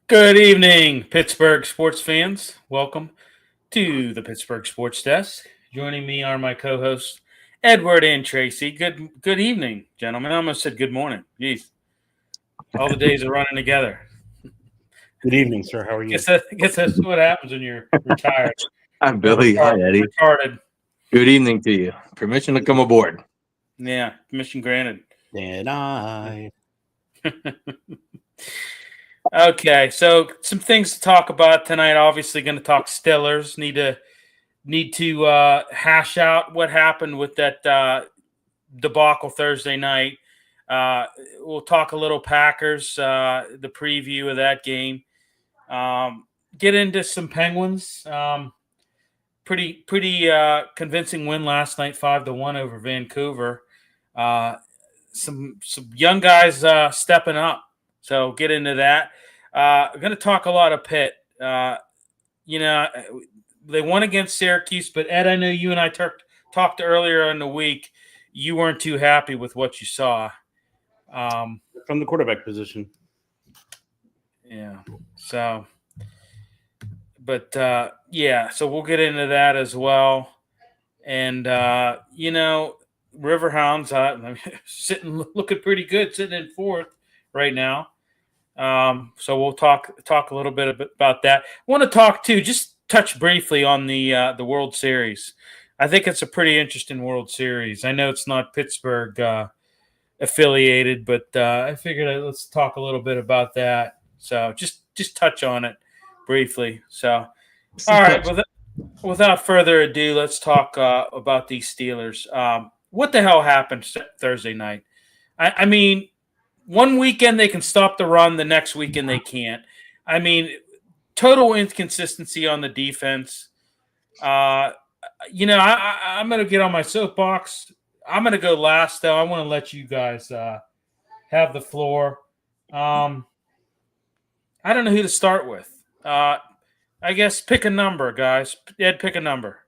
Good evening, Pittsburgh sports fans. Welcome to the Pittsburgh Sports Desk. Joining me are my co-hosts, Edward and Tracy. Good evening, gentlemen. I almost said good morning. Jeez, all the days are running together. Good evening, sir. How are you? Guess that's what happens when you're retired. I'm Billy. Hi, Eddie. Retarded. Good evening to you. Permission to come aboard. Yeah, mission granted. And I. Okay, so some things to talk about tonight. Obviously, going to talk Steelers. Need to hash out what happened with that debacle Thursday night. We'll talk a little Packers, the preview of that game. Get into some Penguins. Pretty convincing win last night, 5-1 over Vancouver. Some young guys stepping up. So get into that. I'm going to talk a lot of Pitt. They won against Syracuse, but Ed, I know you and I talked earlier in the week. You weren't too happy with what you saw. From the quarterback position. Yeah. So, but so we'll get into that as well. And, Riverhounds looking pretty good, sitting in fourth right now. So we'll talk a little bit about that. I want to talk too, just touch briefly on the World Series. I think it's a pretty interesting World Series. I know it's not Pittsburgh affiliated, but I figured let's talk a little bit about that. So just touch on it briefly. So, all right. Without further ado, let's talk about these Steelers. What the hell happened Thursday night? I mean, one weekend they can stop the run, the next weekend they can't. I mean, total inconsistency on the defense. I'm going to get on my soapbox. I'm going to go last, though. I want to let you guys have the floor. I don't know who to start with. I guess pick a number, guys. Ed, pick a number.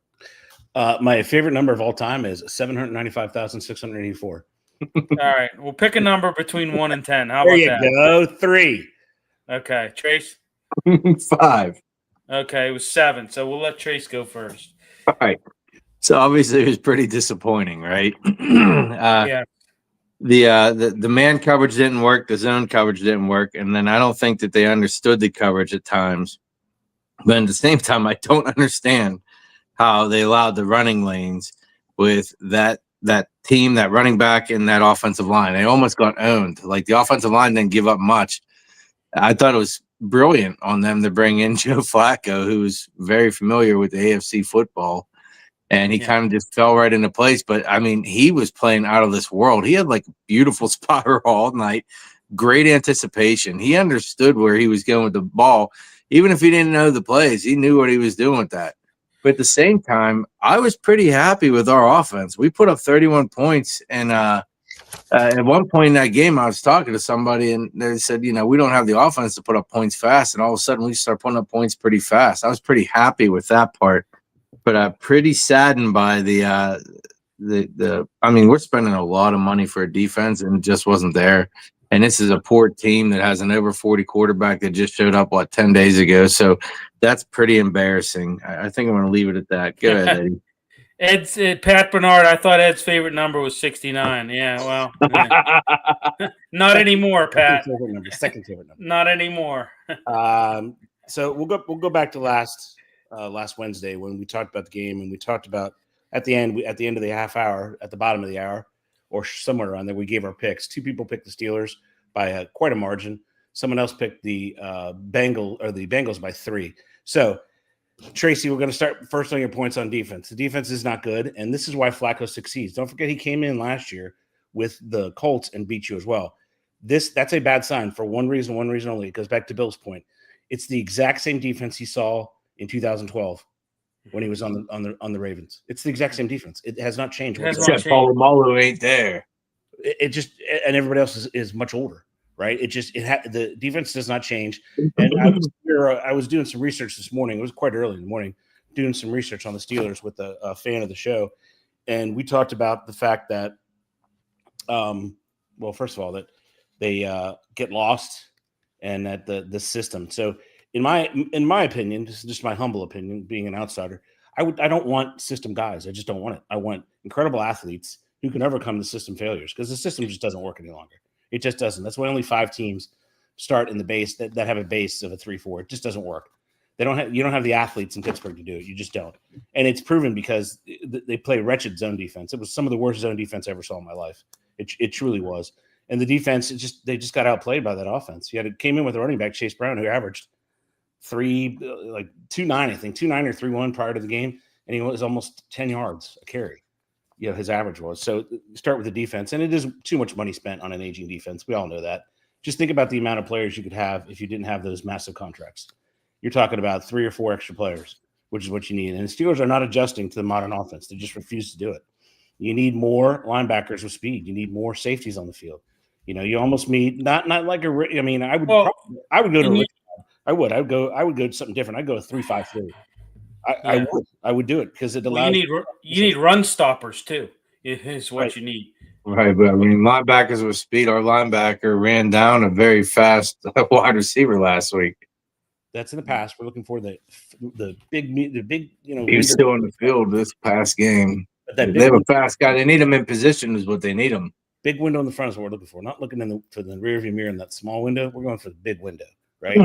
My favorite number of all time is 795,684. All right. We'll pick a number between 1 and 10. How there about that? You go. 3. Okay. Trace? 5. Okay. It was 7. So we'll let Trace go first. All right. So obviously it was pretty disappointing, right? Yeah. The man coverage didn't work. The zone coverage didn't work. And then I don't think that they understood the coverage at times. But at the same time, I don't understand how they allowed the running lanes with that team, that running back, and that offensive line. They almost got owned. Like, the offensive line didn't give up much. I thought it was brilliant on them to bring in Joe Flacco, who's very familiar with the AFC football. And he kind of just fell right into place. But, I mean, he was playing out of this world. He had, like, a beautiful spotter all night, great anticipation. He understood where he was going with the ball. Even if he didn't know the plays, he knew what he was doing with that. But at the same time, I was pretty happy with our offense. We put up 31 points. And at one point in that game, I was talking to somebody, and they said, we don't have the offense to put up points fast. And all of a sudden, we start putting up points pretty fast. I was pretty happy with that part. But pretty saddened by I mean, we're spending a lot of money for a defense, and it just wasn't there. And this is a poor team that has an over 40 quarterback that just showed up, 10 days ago. So that's pretty embarrassing. I think I'm going to leave it at that. Go ahead, Eddie. Pat Bernard, I thought Ed's favorite number was 69. Yeah, well, not anymore, Pat. Second favorite number. Not anymore. So we'll go back to last Wednesday when we talked about the game, and we talked about at the end of the half hour, at the bottom of the hour, or somewhere around there, we gave our picks. 2 people picked the Steelers by quite a margin. Someone else picked the Bengals by 3. So, Tracy, we're going to start first on your points on defense. The defense is not good, and this is why Flacco succeeds. Don't forget he came in last year with the Colts and beat you as well. That's a bad sign for one reason only. It goes back to Bill's point. It's the exact same defense he saw in 2012 when he was on the Ravens. It's the exact same defense. It has not changed. Except Polamalu ain't there. It just, and everybody else is much older, right? The defense does not change. And I was doing some research this morning. It was quite early in the morning, doing some research on the Steelers with a fan of the show, and we talked about the fact that, first of all, that they get lost and at the system. So in my opinion, this is just my humble opinion, being an outsider, I don't want system guys. I just don't want it. I want incredible athletes who can overcome the system failures, because the system just doesn't work any longer. It just doesn't. That's why only 5 teams start in the base that have a base of a 3-4. It just doesn't work. You don't have the athletes in Pittsburgh to do it. You just don't. And it's proven because they play wretched zone defense. It was some of the worst zone defense I ever saw in my life. It truly was. And the defense, they just got outplayed by that offense. Came in with a running back, Chase Brown, who averaged 2.9, I think, 2.9 or 3.1 prior to the game, and he was almost 10 yards a carry. His average was. So start with the defense, and it is too much money spent on an aging defense. We all know that. Just think about the amount of players you could have if you didn't have those massive contracts. You're talking about 3 or 4 extra players, which is what you need. And the Steelers are not adjusting to the modern offense. They just refuse to do it. You need more linebackers with speed. You need more safeties on the field. You almost need not like a. I mean, I would go to. I would go to something different. I'd go 3-5-3. I would do it because it allows. You need run stoppers too. Is what you need. Right, but I mean, linebackers with speed. Our linebacker ran down a very fast wide receiver last week. That's in the past. We're looking for the big. He was still on the field this past game. They have a fast guy. They need him in position. Is what they need him. Big window in the front is what we're looking for. Not looking for the rear view mirror in that small window. We're going for the big window, right?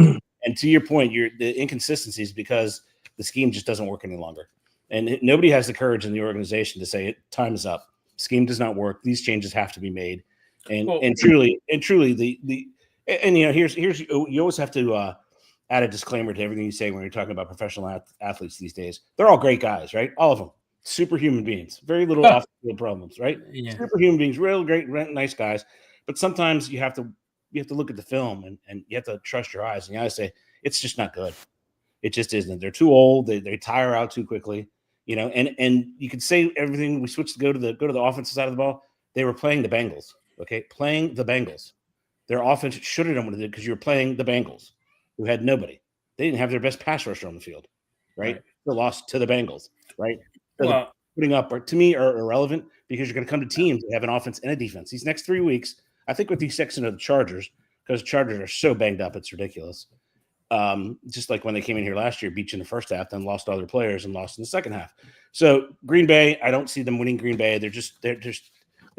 And to your point, the inconsistencies because the scheme just doesn't work any longer, and nobody has the courage in the organization to say time is up. Scheme does not work. These changes have to be made, and truly, here's you always have to add a disclaimer to everything you say when you're talking about professional athletes these days. They're all great guys, right? All of them. Superhuman beings, very little off-field problems, right? Yeah. Superhuman beings, real great, nice guys. But sometimes you have to look at the film and you have to trust your eyes. And you got to say, it's just not good. It just isn't. They're too old. They tire out too quickly, and you could say everything. We switched to go to the offensive side of the ball. They were playing the Bengals, okay? Playing the Bengals. Their offense should have done what it did because you were playing the Bengals, who had nobody. They didn't have their best pass rusher on the field, right? They lost to the Bengals, right? So putting up to me are irrelevant because you're going to come to teams that have an offense and a defense. These next 3 weeks, I think with the exception of the Chargers, because the Chargers are so banged up, it's ridiculous. Just like when they came in here last year, beat you in the first half, then lost all their players and lost in the second half. So Green Bay, I don't see them winning Green Bay. They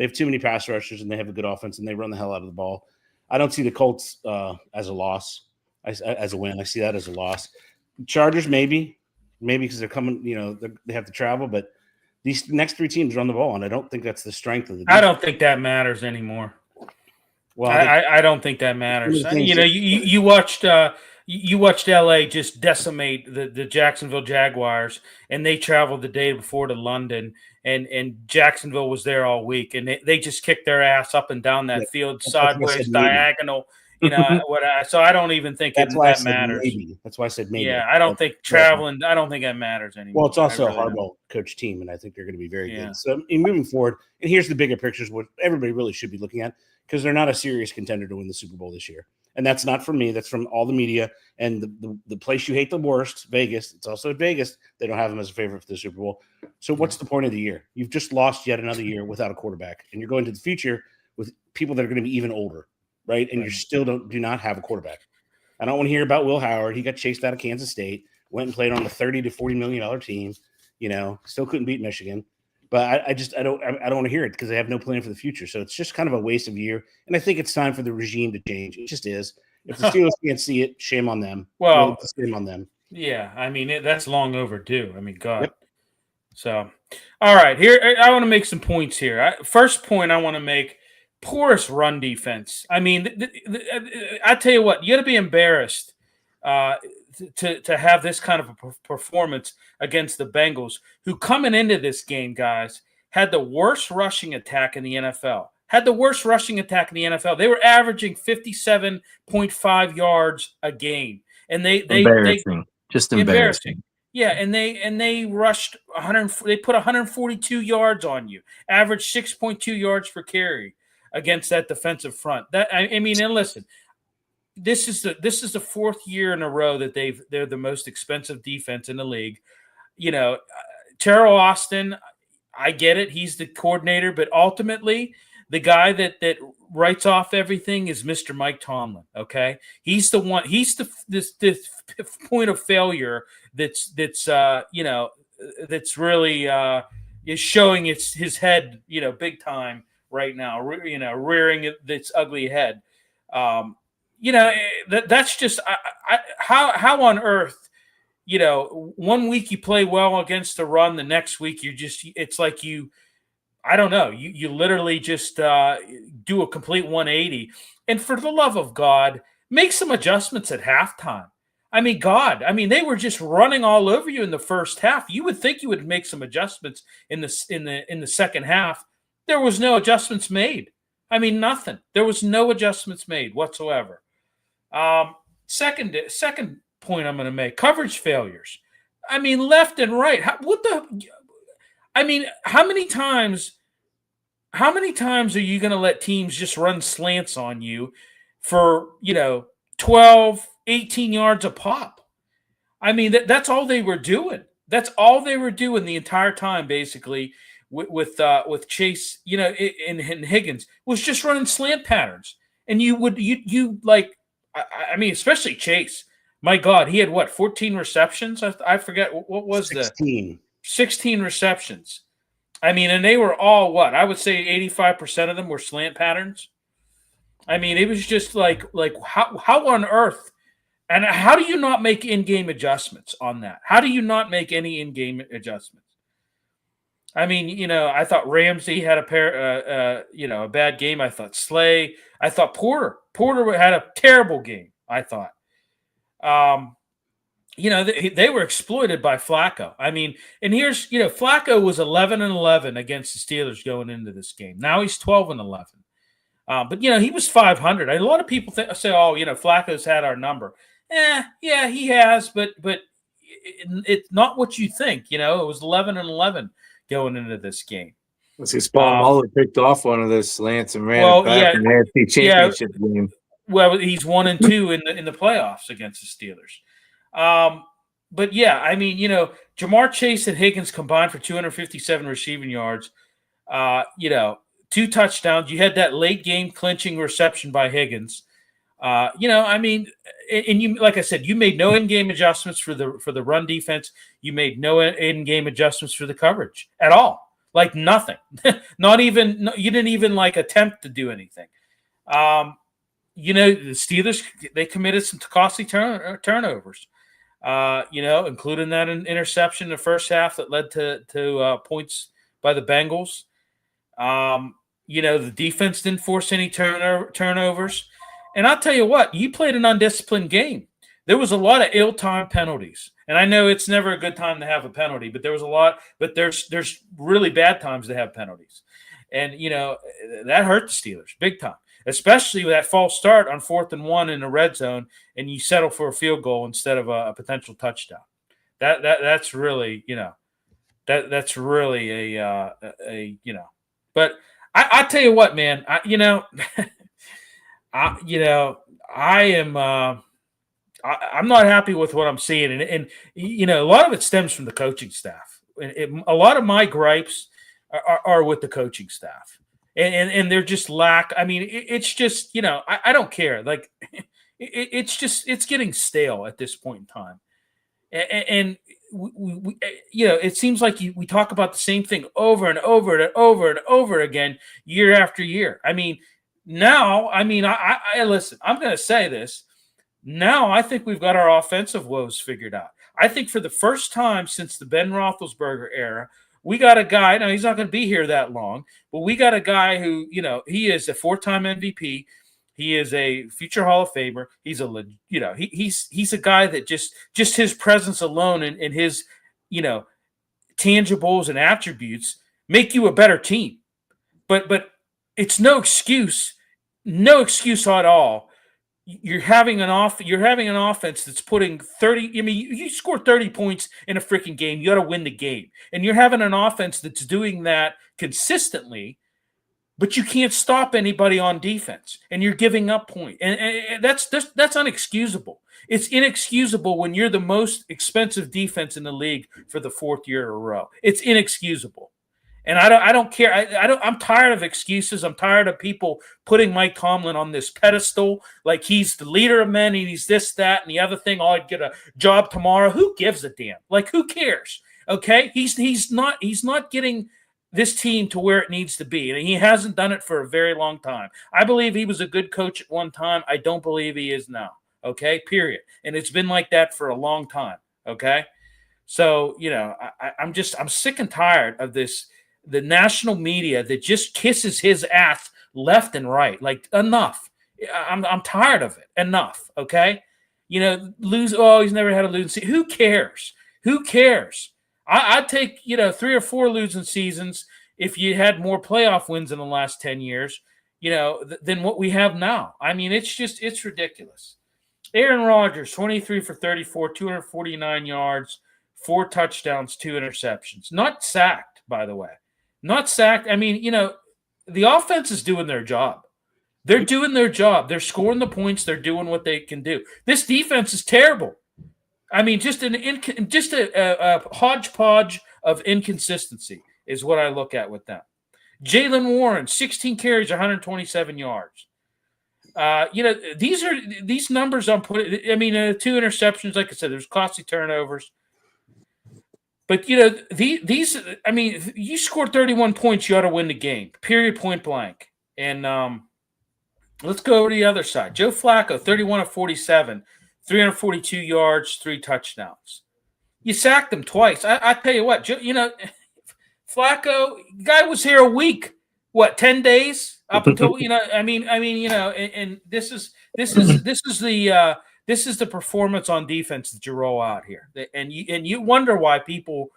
have too many pass rushers and they have a good offense and they run the hell out of the ball. I don't see the Colts as a loss, as a win. I see that as a loss. Chargers, maybe because they're coming, they have to travel, but these next 3 teams run the ball, and I don't think that's the strength of the defense. I don't think that matters anymore. Well, I don't think that matters. You watched LA just decimate the Jacksonville Jaguars, and they traveled the day before to London, and Jacksonville was there all week, and they just kicked their ass up and down that field, sideways, diagonal. So I don't even think that matters. Maybe. That's why I said maybe. Yeah, I don't think traveling. I don't think that matters anymore. Well, it's also a Harbaugh coach team, and I think they're going to be very good. So moving forward, and here's the bigger pictures, what everybody really should be looking at, because they're not a serious contender to win the Super Bowl this year. And that's not from me. That's from all the media and the place you hate the worst, Vegas. It's also at Vegas. They don't have them as a favorite for the Super Bowl. So what's the point of the year? You've just lost yet another year without a quarterback, and you're going to the future with people that are going to be even older. Right. And you still do not have a quarterback. I don't want to hear about Will Howard. He got chased out of Kansas State, went and played on a $30 to $40 million team, still couldn't beat Michigan. But I don't want to hear it because they have no plan for the future. So it's just kind of a waste of a year. And I think it's time for the regime to change. It just is. If the Steelers can't see it, shame on them. Well, shame on them. Yeah. I mean, that's long overdue. I mean, God. Yep. So, all right, here, I want to make some points here. First point I want to make. Poorest run defense. I mean, I tell you what, you got to be embarrassed to have this kind of a performance against the Bengals, who coming into this game, guys, had the worst rushing attack in the NFL. They were averaging 57.5 yards a game, and they embarrassing. Yeah, and they rushed 100. They put 142 yards on you, averaged 6.2 yards per carry against that defensive front. I mean, and listen, this is the 4th year in a row that they're the most expensive defense in the league. Terrell Austin, I get it, he's the coordinator, but ultimately the guy that writes off everything is Mr. Mike Tomlin. Okay, he's the one. He's this point of failure that's really is showing his head, big time right now. Rearing its ugly head. That's just how on earth. 1 week you play well against the run, the next week it's like I don't know, you literally just do a complete 180. And for the love of God, make some adjustments at halftime. They were just running all over you in the first half. You would think you would make some adjustments in the second half. There was no adjustments made. Nothing. There was no adjustments made whatsoever. Second point I'm going to make: coverage failures. Left and right. How many times are you going to let teams just run slants on you for 12, 18 yards a pop? That's all they were doing. That's all they were doing the entire time, basically, with Chase, and Higgins, was just running slant patterns. And especially Chase. My God, he had 14 receptions? I forget what was 16. 16 receptions. And they were all I would say 85% of them were slant patterns. It was just like how on earth, and how do you not make in-game adjustments on that? How do you not make any in-game adjustments? I thought Ramsey had a bad game. I thought Slay. I thought Porter had a terrible game. I thought. They were exploited by Flacco. And here's, Flacco was 11-11 against the Steelers going into this game. Now he's 12-11. But he was 500. A lot of people say, "Oh, Flacco's had our number." Yeah, he has, but it's not what you think. It was 11-11 going into this game. Spawn Muller picked off one of those slants and ran it back in the AFC Championship game. Well, he's 1-2 in the playoffs against the Steelers. But yeah, Jamar Chase and Higgins combined for 257 receiving yards. 2 touchdowns. You had that late game clinching reception by Higgins. And you, like I said, you made no in-game adjustments for the run defense. You made no in-game adjustments for the coverage at all. Like nothing. Not even. You didn't even attempt to do anything. The Steelers, they committed some costly turnovers. Including that interception in the first half that led to points by the Bengals. The defense didn't force any turnovers. And I'll tell you what, you played an undisciplined game. There was a lot of ill-timed penalties. And I know it's never a good time to have a penalty, but there was a lot. But there's really bad times to have penalties. And, that hurt the Steelers big time, especially with that false start on 4th and 1 in the red zone, and you settle for a field goal instead of a potential touchdown. That's really, that's really a. But I tell you what, man, I'm not happy with what I'm seeing, and a lot of it stems from the coaching staff. A lot of my gripes are with the coaching staff, and they're just lack. It's just I don't care. It's getting stale at this point in time, and we it seems like we talk about the same thing over and over and over and over again year after year. Now, I listen. I'm going to say this. Now, I think we've got our offensive woes figured out. I think for the first time since the Ben Roethlisberger era, we got a guy. Now, he's not going to be here that long, but we got a guy who, he is a 4-time MVP. He is a future Hall of Famer. He's he's a guy that just his presence alone and his, tangibles and attributes make you a better team. But it's no excuse at all. You're having an offense that's putting 30. You score 30 points in a freaking game, you got to win the game. And you're having an offense that's doing that consistently, but you can't stop anybody on defense, and you're giving up points. And that's unexcusable. It's inexcusable when you're the most expensive defense in the league for the 4th year in a row. It's inexcusable. And I don't care. I'm tired of excuses. I'm tired of people putting Mike Tomlin on this pedestal like he's the leader of men and he's this, that, and the other thing. Oh, I'd get a job tomorrow. Who gives a damn? Like, who cares? Okay, he's not getting this team to where it needs to be, and he hasn't done it for a very long time. I believe he was a good coach at one time. I don't believe he is now. Okay, period. And it's been like that for a long time. Okay, so I'm sick and tired of this. The national media that just kisses his ass left and right. Like, enough. I'm tired of it. Enough. Okay. Lose. Oh, he's never had a losing season. Who cares? Who cares? I'd take, 3 or 4 losing seasons if you had more playoff wins in the last 10 years, than what we have now. I mean, it's ridiculous. Aaron Rodgers, 23 for 34, 249 yards, 4 touchdowns, 2 interceptions. Not sacked, by the way. Not sacked. I mean, the offense is doing their job. They're doing their job. They're scoring the points. They're doing what they can do. This defense is terrible. I mean, just a hodgepodge of inconsistency is what I look at with them. Jaylen Warren, 16 carries, 127 yards. These numbers I'm putting. I mean, 2 interceptions. Like I said, there's costly turnovers. But, these. I mean, you score 31 points, you ought to win the game. Period. Point blank. And let's go over to the other side. Joe Flacco, 31 of 47. 342 yards, 3 touchdowns. You sacked him twice. I tell you what, Flacco, guy was here a week. What, 10 days up until and this is the performance on defense that you roll out here, and you wonder why people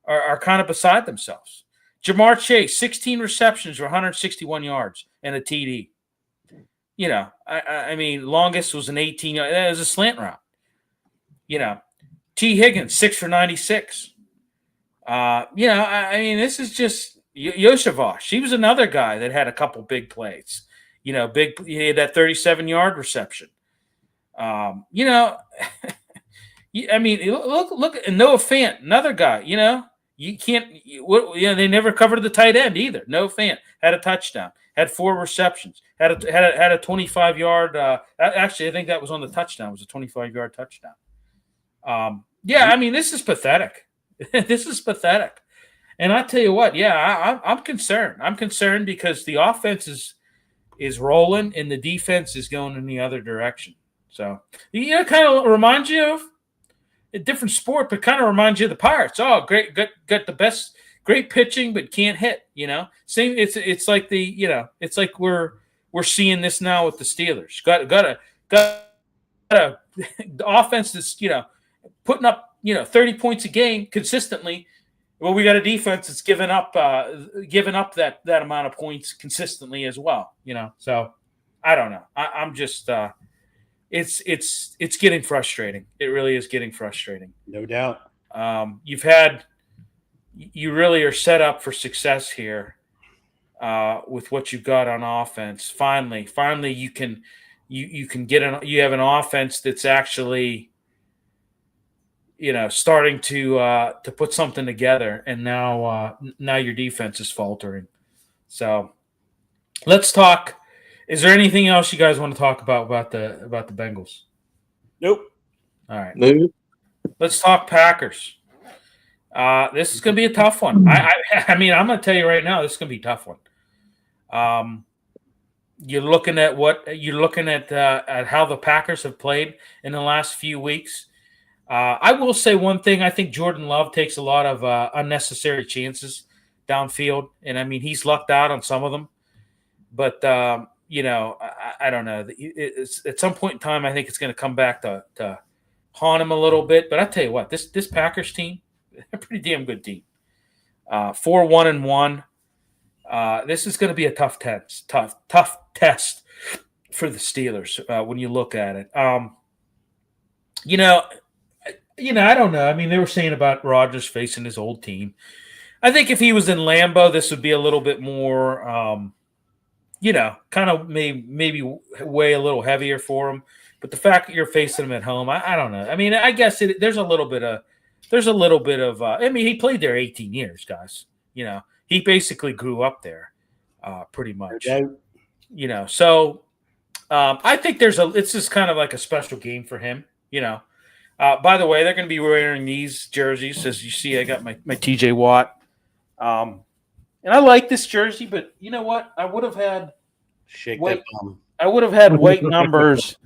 are kind of beside themselves. Jamar Chase, 16 receptions for 161 yards and a TD. I mean, longest was an 18. That was a slant route. T. Higgins, 6 for 96. I mean, this is just Yoshevach. She was another guy that had a couple big plays. He had that 37-yard reception. I mean, look, and Noah Fant, another guy. You can't. They never covered the tight end either. Noah Fant had a touchdown. Had 4 receptions, had a 25-yard. Actually, I think that was on the touchdown. It was a 25-yard touchdown. I mean, this is pathetic. This is pathetic. And I tell you what, I'm concerned. I'm concerned because the offense is rolling and the defense is going in the other direction. So, kind of reminds you of a different sport, but kind of reminds you of the Pirates. Oh, great, got the best. Great pitching, but can't hit. Same. It's like it's like we're seeing this now with the Steelers. Got a offense that's putting up 30 points a game consistently. Well, we got a defense that's giving up that amount of points consistently as well. So I don't know. I'm just it's getting frustrating. It really is getting frustrating. No doubt. You really are set up for success here with what you've got on offense. Finally, you can get you have an offense that's actually starting to put something together, and now your defense is faltering. So let's talk. Is there anything else you guys want to talk about the Bengals? Nope. All right. Nope. Let's talk Packers. This is going to be a tough one. I mean, I'm going to tell you right now, this is going to be a tough one. You're looking at how the Packers have played in the last few weeks. I will say one thing. I think Jordan Love takes a lot of unnecessary chances downfield, and I mean, he's lucked out on some of them. But I don't know. At some point in time, I think it's going to come back to haunt him a little bit. But I tell you what, this Packers team, a pretty damn good team. 4-1-1. This is going to be a tough test for the Steelers when you look at it. I don't know. I mean, they were saying about Rodgers facing his old team. I think if he was in Lambeau, this would be a little bit more, kind of maybe weigh a little heavier for him. But the fact that you're facing him at home, I don't know. I mean, I guess there's a little bit of. I mean, he played there 18 years, guys. he basically grew up there, pretty much. Okay. So I think it's just kind of like a special game for him. By the way, they're going to be wearing these jerseys. As you see, I got my TJ Watt. And I like this jersey, but you know what? I would have had that bum. I would have had white numbers.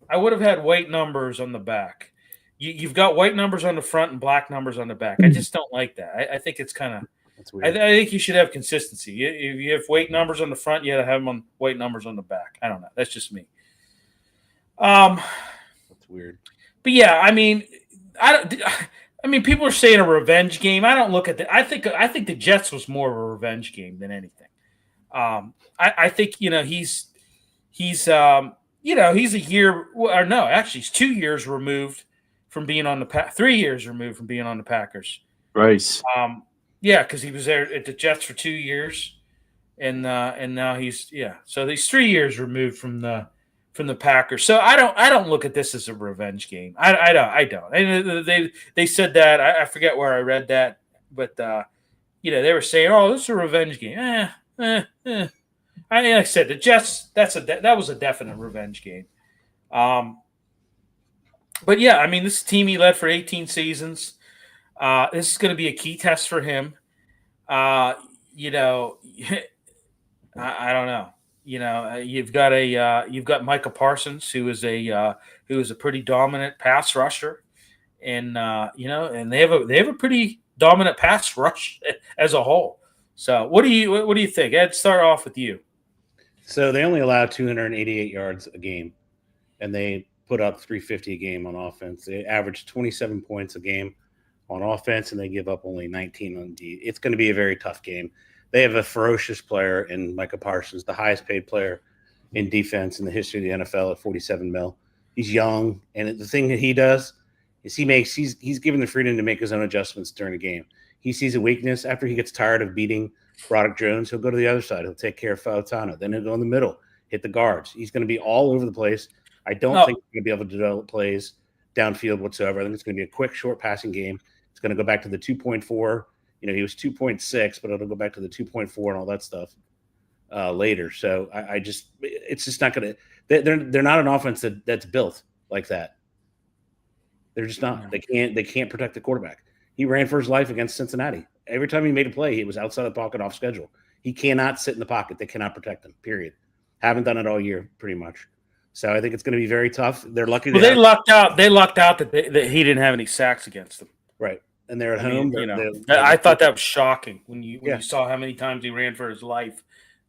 I would have had white numbers on the back. You've got white numbers on the front and black numbers on the back. I just don't like that. I think it's kind of – That's weird. I think you should have consistency. If you have white numbers on the front, you got to have them on white numbers on the back. I don't know. That's just me. That's weird. But yeah, I mean, people are saying a revenge game. I don't look at that. I think the Jets was more of a revenge game than anything. I think he's a year or no, actually, he's 2 years removed from being on the 3 years removed from being on the Packers. Right. Because he was there at the Jets for 2 years, and now so he's 3 years removed from the Packers. So I don't look at this as a revenge game. I don't. And they said that. I forget where I read that, but they were saying, "Oh, this is a revenge game." Like I said, the Jets. That was a definite revenge game. But yeah, I mean, this team he led for 18 seasons. This is going to be a key test for him. I don't know. You've got Micah Parsons, who is a pretty dominant pass rusher, and and they have a pretty dominant pass rush as a whole. So what do you think? Ed, start off with you. So they only allow 288 yards a game, and they put up 350 a game on offense. They average 27 points a game on offense, and they give up only 19 on D. It's going to be a very tough game. They have a ferocious player in Micah Parsons, the highest paid player in defense in the history of the NFL at $47 million. He's young, and the thing that he does is he's given the freedom to make his own adjustments during the game. He sees a weakness after he gets tired of beating Broderick Jones. He'll go to the other side. He'll take care of Fautano. Then he'll go in the middle, hit the guards. He's going to be all over the place. I don't think he's going to be able to develop plays downfield whatsoever. I think it's going to be a quick, short passing game. It's going to go back to the 2.4. He was 2.6, but it'll go back to the 2.4 and all that stuff later. So it's just not going to. They're not an offense that's built like that. They're just not. They can't protect the quarterback. He ran for his life against Cincinnati. Every time he made a play, he was outside the pocket, off schedule. He cannot sit in the pocket. They cannot protect him. Period. Haven't done it all year, pretty much. So I think it's going to be very tough. They're lucky. They lucked out. They lucked out that he didn't have any sacks against them. Right. And they're at home. I thought that was shocking when you saw how many times he ran for his life,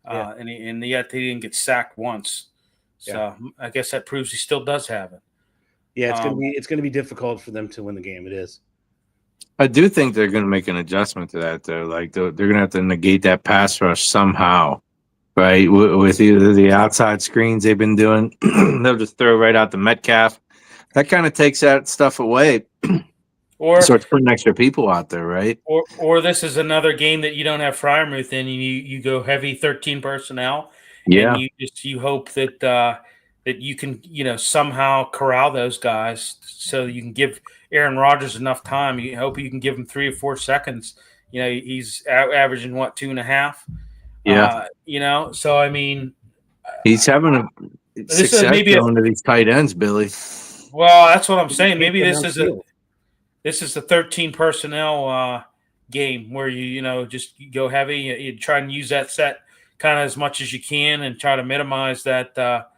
and yet he didn't get sacked once. So I guess that proves he still does have it. Yeah, it's going to be difficult for them to win the game. It is. I do think they're going to make an adjustment to that, though. Like they're going to have to negate that pass rush somehow, right? With either the outside screens they've been doing, they'll just throw right out the Metcalf. That kind of takes that stuff away. Or starts putting extra people out there, right? Or this is another game that you don't have Freiermuth in, and you go heavy 13 personnel. Yeah. And you hope that that you can somehow corral those guys so you can give Aaron Rodgers enough time. You hope you can give him 3 or 4 seconds. He's averaging what, 2.5. Yeah. So I mean, he's having a success going to these tight ends, Billy. Well, that's what I'm saying. Maybe this is the 13 personnel game where you just go heavy. You try and use that set kind of as much as you can and try to minimize that.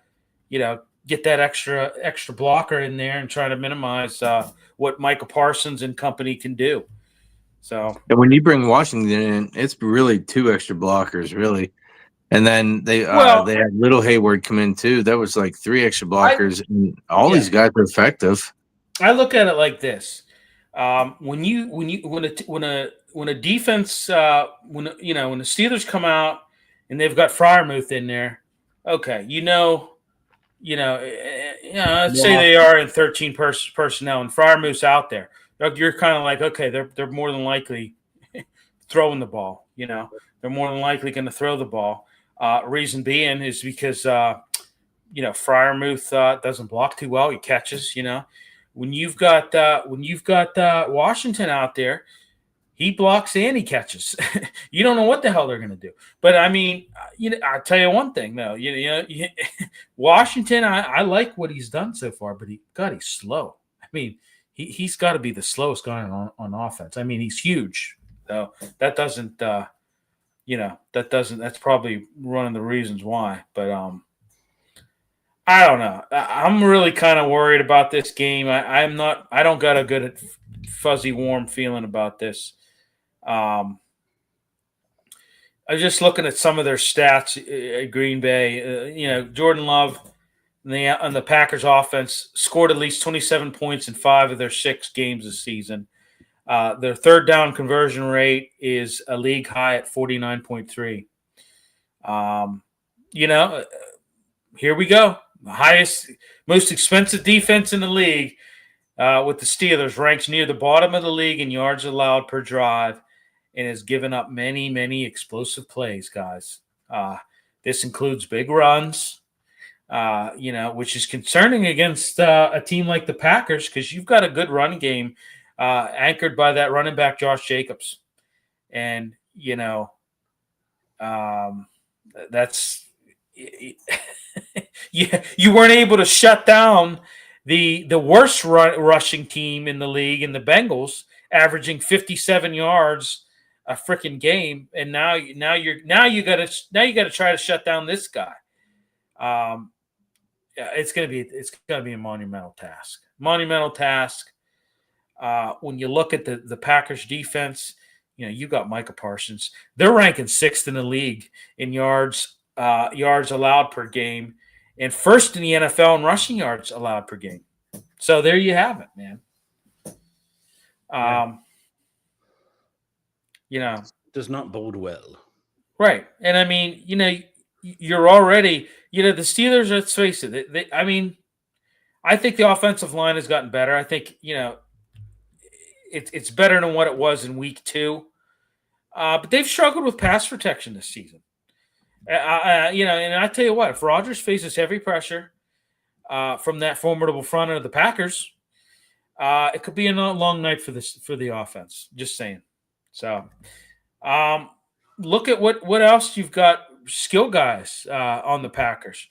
Get that extra blocker in there and try to minimize what Micah Parsons and company can do. So, and when you bring Washington in, it's really 2 extra blockers, really. And then they had Little Hayward come in too. That was like 3 extra blockers, and all these guys are effective. I look at it like this: when a defense when the Steelers come out and they've got Freiermuth in there, okay, let's say they are in 13 personnel and Freiermuth's out there. You're kind of like, okay, they're more than likely throwing the ball. They're more than likely going to throw the ball. Reason being is because Freiermuth doesn't block too well. He catches. When you've got Washington out there, he blocks and he catches. You don't know what the hell they're going to do. But I mean, I'll tell you one thing though. Washington, I like what he's done so far, but he's slow. I mean, he's got to be the slowest guy on offense. I mean, he's huge. So that doesn't, that's probably one of the reasons why. But I don't know. I'm really kind of worried about this game. I don't got a good fuzzy warm feeling about this. I'm just looking at some of their stats at Green Bay. Jordan Love on the Packers offense scored at least 27 points in 5 of their 6 games this season. Their third down conversion rate is a league high at 49.3. Here we go. The highest, most expensive defense in the league with the Steelers ranks near the bottom of the league in yards allowed per drive and has given up many, many explosive plays, guys. This includes big runs, which is concerning against a team like the Packers because you've got a good run game anchored by that running back Josh Jacobs. And, that's – you weren't able to shut down the worst rushing team in the league in the Bengals, averaging 57 yards a freaking game, and now you got to try to shut down this guy. It's gonna be a monumental task. When you look at the Packers defense, you got Micah Parsons. They're ranking 6th in the league in yards allowed per game, and 1st in the NFL in rushing yards allowed per game. So there you have it, man. Does not bode well. Right. And I mean, you're already, the Steelers, let's face it. I think the offensive line has gotten better. I think, it's better than what it was in week 2. But they've struggled with pass protection this season. And I tell you what, if Rodgers faces heavy pressure from that formidable front end of the Packers, it could be a long night for the offense. Just saying. So, look at what else you've got. Skill guys on the Packers.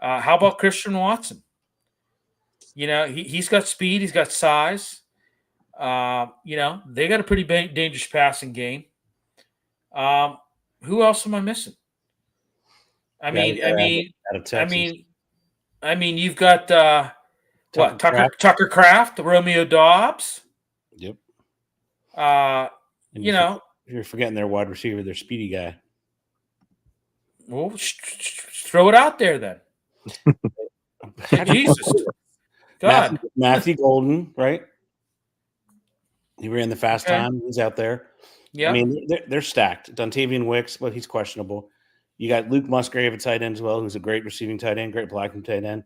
How about Christian Watson? He's got speed. He's got size. They got a pretty dangerous passing game. Who else am I missing? You've got Tucker Kraft, Romeo Dobbs. Yep. You're forgetting their wide receiver, their speedy guy. Well, throw it out there then. Jesus, God, Matthew Golden, right? He ran the fast time. He's out there. Yeah, I mean they're stacked. Dontavian Wicks, but he's questionable. You got Luke Musgrave, a tight end as well, who's a great receiving tight end, great blocking tight end.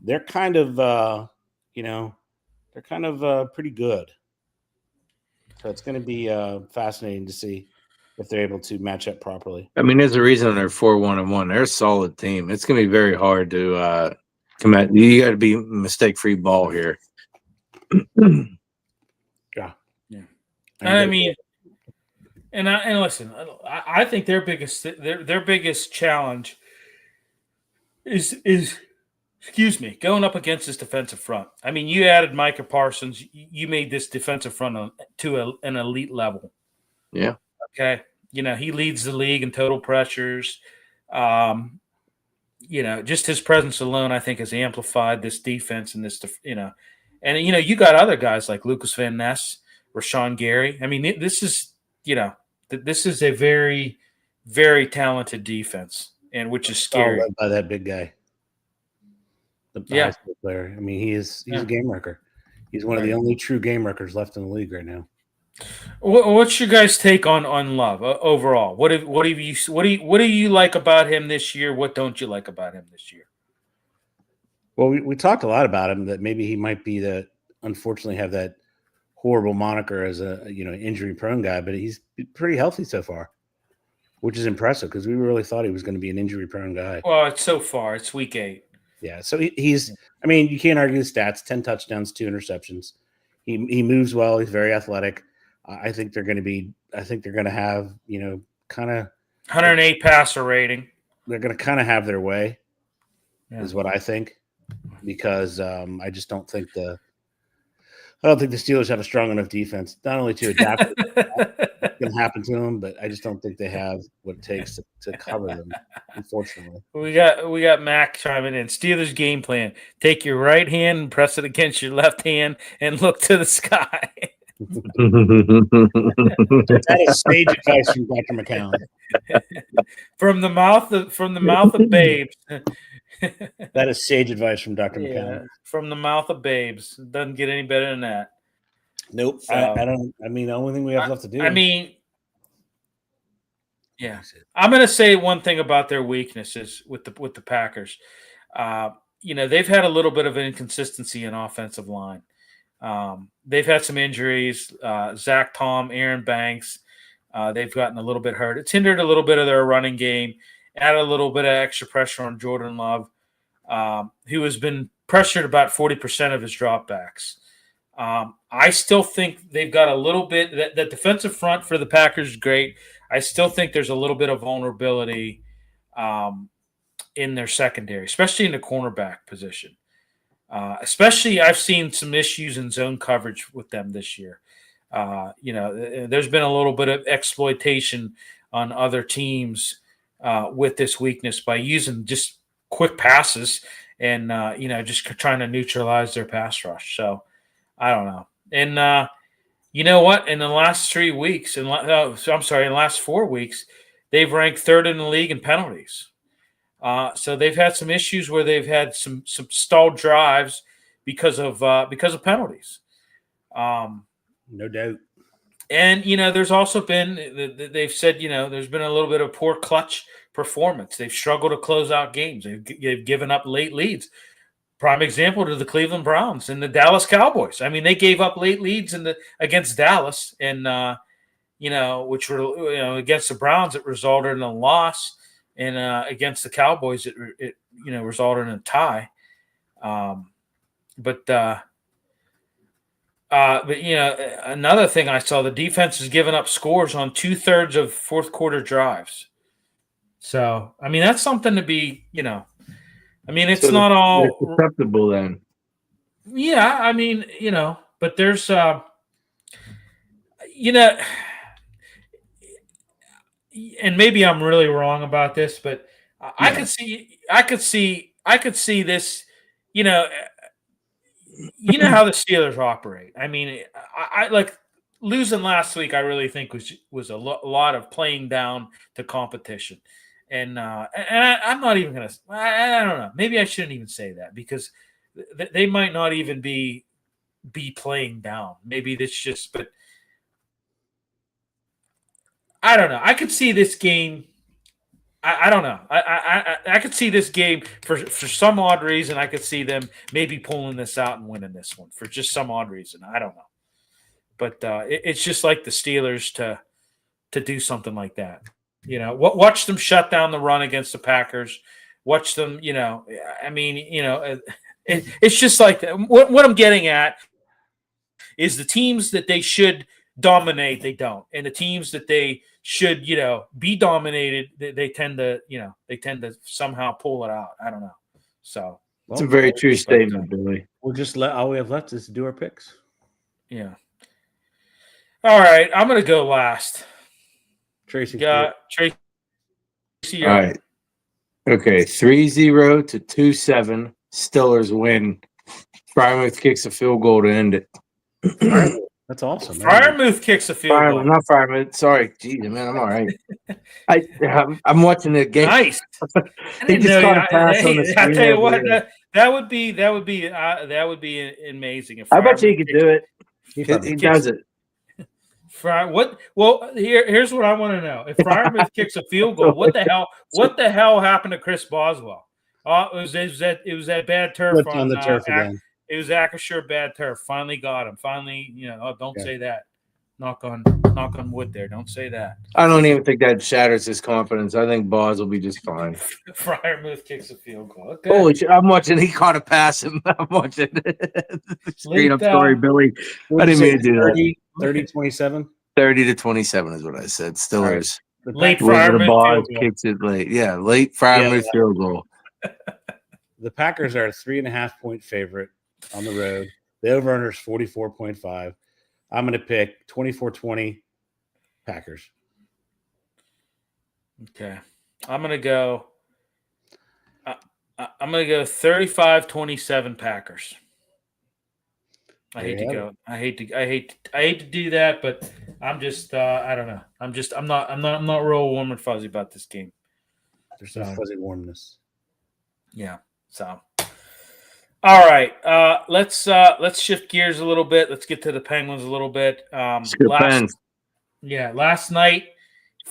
They're kind of, pretty good. So it's going to be fascinating to see if they're able to match up properly. I mean, there's a reason they're 4-1-1. They're a solid team. It's going to be very hard to come at. You got to be mistake-free ball here. Yeah. And listen, I think their biggest challenge is going up against this defensive front. I mean, you added Micah Parsons. You made this defensive front to an elite level. Yeah. Okay. He leads the league in total pressures. Just his presence alone, I think, has amplified this defense and this, and you got other guys like Lucas Van Ness, Rashawn Gary. I mean, this is a very, very talented defense, and which is scary. Led by that big guy. The high school player. I mean, he's a game wrecker. He's one of the only true game wreckers left in the league right now. What's your guys' take on Love overall? What do you like about him this year? What don't you like about him this year? Well, we talked a lot about him, that maybe he might be unfortunately have that horrible moniker as a injury prone guy, but he's pretty healthy so far, which is impressive because we really thought he was going to be an injury prone guy. Well, it's so far. It's week 8. Yeah, so he's. I mean, you can't argue the stats: 10 touchdowns, 2 interceptions. He moves well. He's very athletic. I think they're going to have, kind of 108 passer rating. They're going to kind of have their way, Yeah. is what I think, because I just don't think the Steelers have a strong enough defense, not only to adapt to what's going to happen to them, but I just don't think they have what it takes to cover them, unfortunately. We got Mac chiming in. Steelers game plan: take your right hand and press it against your left hand and look to the sky. That is sage advice from Dr. McCown. from the mouth of babes. That is sage advice from Dr. McCown. From the mouth of babes. Doesn't get any better than that. Nope. So, the only thing we have left to do. Yeah. I'm going to say one thing about their weaknesses with the Packers. They've had a little bit of inconsistency in offensive line. They've had some injuries. Zach Tom, Aaron Banks. They've gotten a little bit hurt. It's hindered a little bit of their running game. Added a little bit of extra pressure on Jordan Love, who has been pressured about 40% of his dropbacks. I still think they've got a little bit – that defensive front for the Packers is great. I still think there's a little bit of vulnerability in their secondary, especially in the cornerback position. Especially I've seen some issues in zone coverage with them this year. There's been a little bit of exploitation on other teams with this weakness by using just quick passes and, just trying to neutralize their pass rush. So I don't know. And you know what? In the last 3 weeks, in the last 4 weeks, they've ranked third in the league in penalties. So they've had some issues where they've had some stalled drives because of penalties. No doubt. And, there's also been, they've said, there's been a little bit of poor clutch performance. They've struggled to close out games. They've given up late leads. Prime example to the Cleveland Browns and the Dallas Cowboys. I mean, they gave up late leads against Dallas and, which were, against the Browns, it resulted in a loss. And against the Cowboys, it resulted in a tie. But another thing I saw, the defense has given up scores on 2/3 of fourth quarter drives. So, that's something to be, it's so not all acceptable then. Yeah, but there's, and maybe I'm really wrong about this, but I could see this, how the Steelers operate. I like losing last week. I really think was a lot of playing down to competition, and I'm not even gonna. I don't know. Maybe I shouldn't even say that because they might not even be playing down. Maybe that's just, but I don't know. I could see this game. I don't know. I could see this game for some odd reason. I could see them maybe pulling this out and winning this one for just some odd reason. I don't know, but it's just like the Steelers to do something like that. Watch them shut down the run against the Packers. Watch them. It's just like that. What I'm getting at is the teams that they should dominate, they don't, and the teams that they should, be dominated, they tend to somehow pull it out. I don't know. So it's a very true statement, Billy. We'll just all we have left is to do our picks. Yeah. All right, I'm gonna go last. Tracy. Tracy. All right. Okay, 3-0 to 2-7. Steelers win. Frymouth kicks a field goal to end it. That's awesome. Frymouth kicks a field goal. Not Frymouth. Sorry, geez, man, I'm all right. I'm watching the game. Nice. He just caught a pass on the screen. I tell you what, that would be amazing. If I bet you he could do it. He does it. Well, here's what I want to know. If Frymouth kicks a field goal, what the hell happened to Chris Boswell? It was that bad turf on the turf again. It was Acrisure bad turf. Finally got him. Finally, don't say that. Knock on wood there. Don't say that. I don't even think that shatters his confidence. I think Boz will be just fine. Frymouth kicks a field goal. Okay. Holy shit. I'm watching. He caught a pass. I'm watching. Straight up story, Billy. I didn't mean to do that. 30-27. 30-27 is what I said. Steelers. Late Wizard of Fireman Oz field goal. kicks it late. Yeah, late Fireman field goal. The Packers are a 3.5-point favorite on the road. The over-under is 44.5. I'm going to pick 24-20 Packers. Okay. I'm going to go 35-27 Packers. I hate to go. I hate to do that, but I'm just I don't know. I'm not real warm and fuzzy about this game. There's no fuzzy warmness. Yeah. So all right. Let's shift gears a little bit. Let's get to the Penguins a little bit. Last night,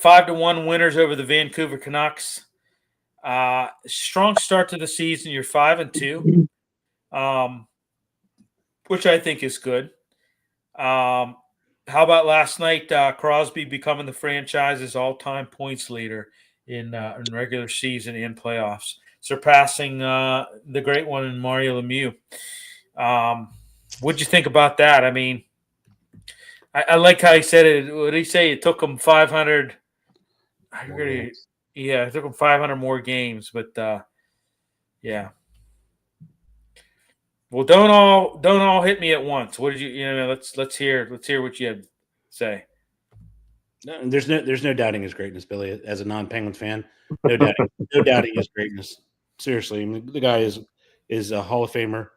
5-1 winners over the Vancouver Canucks. Strong start to the season. You're 5-2. Which I think is good. How about last night? Crosby becoming the franchise's all-time points leader in regular season and playoffs, surpassing the great one in Mario Lemieux. What'd you think about that? I mean, I like how he said it. What did he say? It took him 500. It took him 500 more games, but yeah. Well, don't all hit me at once. What did let's hear what you had to say. No, there's no doubting his greatness, Billy. As a non-Penguins fan, no doubting his greatness. Seriously, I mean, the guy is a Hall of Famer.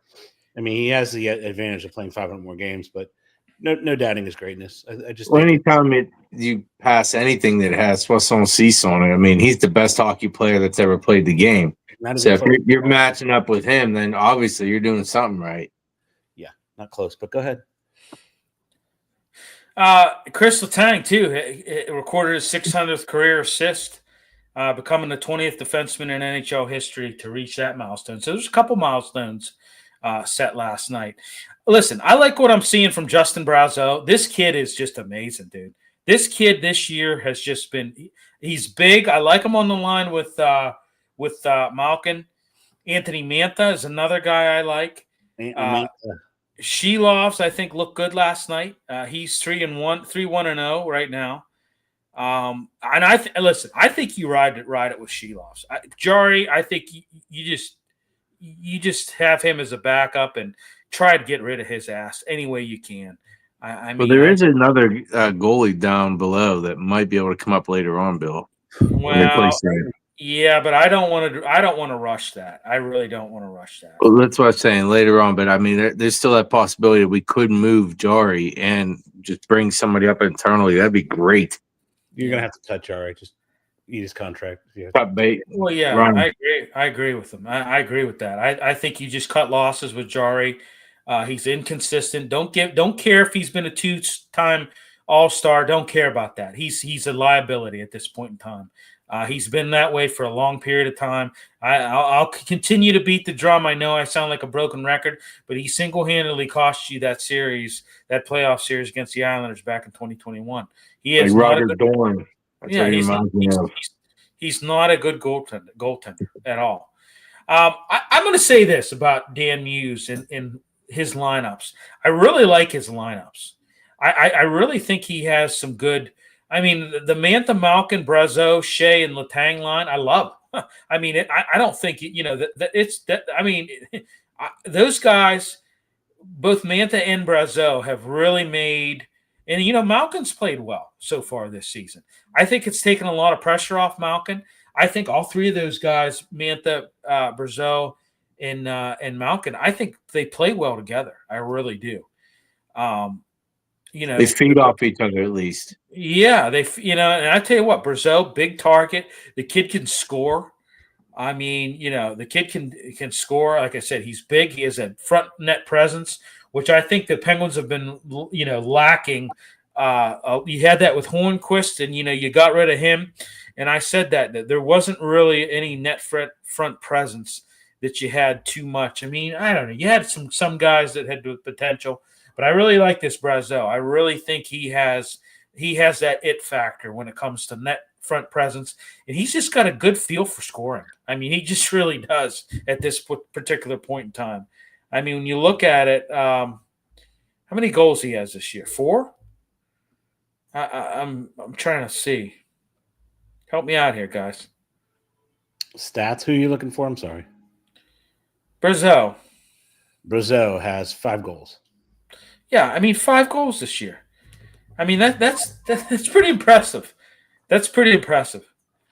I mean, he has the advantage of playing 500 more games, but no doubting his greatness. I just anytime you pass anything that has Soissons Cease on it, I mean, he's the best hockey player that's ever played the game. So if you're matching up with him, then obviously you're doing something right. Yeah, not close, but go ahead. Chris Letang, too, recorded his 600th career assist, becoming the 20th defenseman in NHL history to reach that milestone. So there's a couple milestones set last night. Listen, I like what I'm seeing from Justin Brazeau. This kid is just amazing, dude. This kid this year has just been – he's big. I like him on the line with Malkin. Anthony Mantha is another guy I like. Shelovs, I think, looked good last night. He's 3-1-0 right now. And I think you ride it with Shelovs. Jari, I think you just have him as a backup and try to get rid of his ass any way you can. Well, there is another goalie down below that might be able to come up later on, Bill. Well, yeah, but I don't want to rush that. I really don't want to rush that. Well, that's what I'm saying later on. But I mean, there's still that possibility that we could move Jari and just bring somebody up internally. That'd be great. You're gonna have to cut Jari. Just eat his contract. Cut bait. Well, yeah, Run. I agree with him. I agree with that. I think you just cut losses with Jari. He's inconsistent. Don't care if he's been a 2-time All-Star. Don't care about that. He's a liability at this point in time. He's been that way for a long period of time. I'll continue to beat the drum. I know I sound like a broken record, but he single-handedly cost you that series, that playoff series against the Islanders back in 2021. He is like Roger Dorn. Yeah, he's not a good goaltender at all. I'm going to say this about Dan Muse in his lineups. I really like his lineups. I really think he has some good. I mean, the Mantha, Malkin, Brazeau, Shea, and Letang line, I love. I mean, I don't think that it's that. I mean, those guys, both Mantha and Brazeau, have really made. And Malkin's played well so far this season. I think it's taken a lot of pressure off Malkin. I think all three of those guys, Mantha, Brazeau, and Malkin, I think they play well together. I really do. They feed off each other at least. Yeah, and I tell you what, Brazeau, big target. The kid can score. I mean, the kid can score. Like I said, he's big. He has a front net presence, which I think the Penguins have been, lacking. You had that with Hornquist, and you got rid of him. And I said that there wasn't really any net front presence that you had too much. I mean, I don't know. You had some guys that had the potential. But I really like this Brazeau. I really think he has that it factor when it comes to net front presence, and he's just got a good feel for scoring. I mean, he just really does at this particular point in time. I mean, when you look at it, how many goals he has this year? 4? I'm trying to see. Help me out here, guys. Stats. Who are you looking for? I'm sorry. Brazeau. Brazeau has 5 goals. Yeah, I mean 5 goals this year. I mean that's pretty impressive. That's pretty impressive.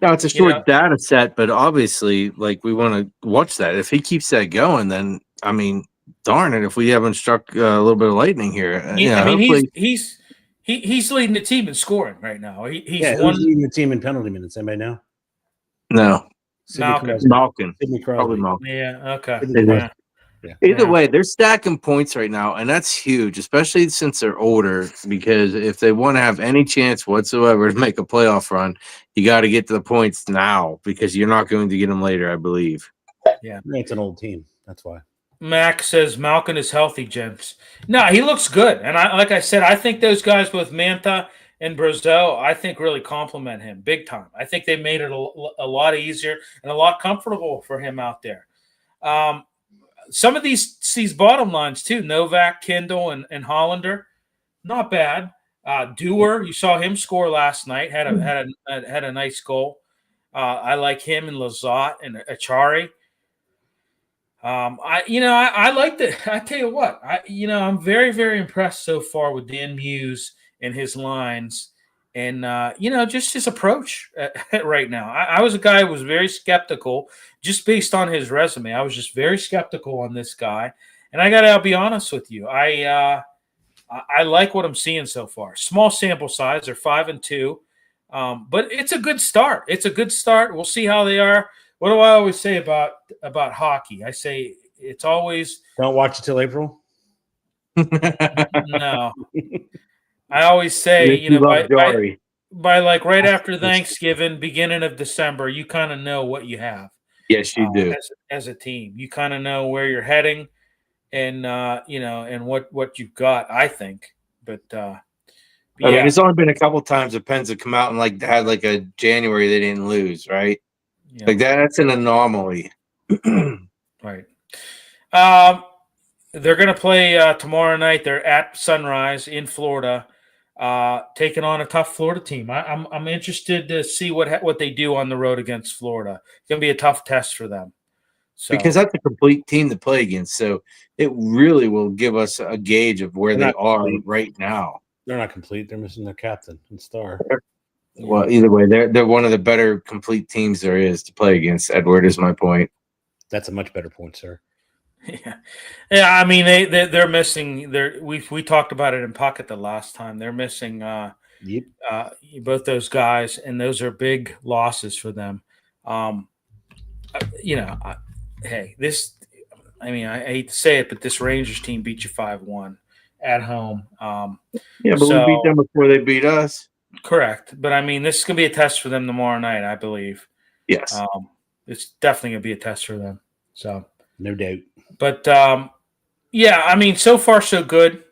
Now it's a short data set, but obviously, like we want to watch that. If he keeps that going, then I mean, darn it, if we haven't struck a little bit of lightning here, I mean hopefully he's leading the team in scoring right now. He's who's leading the team in penalty minutes? Anybody know? no. Malkin. Sidney Crosby. Probably Malkin. Yeah. Okay. Yeah. Either way, they're stacking points right now, and that's huge, especially since they're older. Because if they want to have any chance whatsoever to make a playoff run, you got to get to the points now because you're not going to get them later, I believe. Yeah, it's an old team. That's why. Max says Malkin is healthy, gents. No, he looks good, and like I said, I think those guys with Mantha and Brazeau, I think really complement him big time. I think they made it a lot easier and a lot comfortable for him out there. Some of these bottom lines too, Novak, Kindle, and Hollander, not bad. Dewar, you saw him score last night. Had a nice goal. I like him and Lazat and Achari. I like that. I tell you what, I'm very, very impressed so far with Dan Muse and his lines, and just his approach right now. I was a guy who was very skeptical just based on his resume. I was just very skeptical on this guy, and I'll be honest with you. I like what I'm seeing so far. Small sample size. They're 5-2, but it's a good start. It's a good start. We'll see how they are. What do I always say about hockey? I say it's always don't watch it till April. No, I always say by like right after Thanksgiving, beginning of December, you kind of know what you have. Yes, you do. As a team, you kind of know where you're heading, and and what you've got. I think, but I mean, it's only been a couple times the Pens have come out and had a January they didn't lose, right? Yeah. That's an anomaly. Right. They're going to play tomorrow night. They're at Sunrise in Florida, taking on a tough Florida team. I'm interested to see what they do on the road against Florida. It's going to be a tough test for them. So, because that's a complete team to play against. So it really will give us a gauge of where they are right now. They're not complete. They're missing their captain and star. Well, either way, they're one of the better complete teams there is to play against. Edward is my point. That's a much better point, sir. Yeah. I mean they're missing. We talked about it in Pocket the last time. They're missing both those guys, and those are big losses for them. This. I mean, I hate to say it, but this Rangers team beat you 5-1 at home. But we beat them before they beat us. Correct. But, I mean, this is going to be a test for them tomorrow night, I believe. Yes. It's definitely going to be a test for them. So no doubt. But, I mean, so far so good.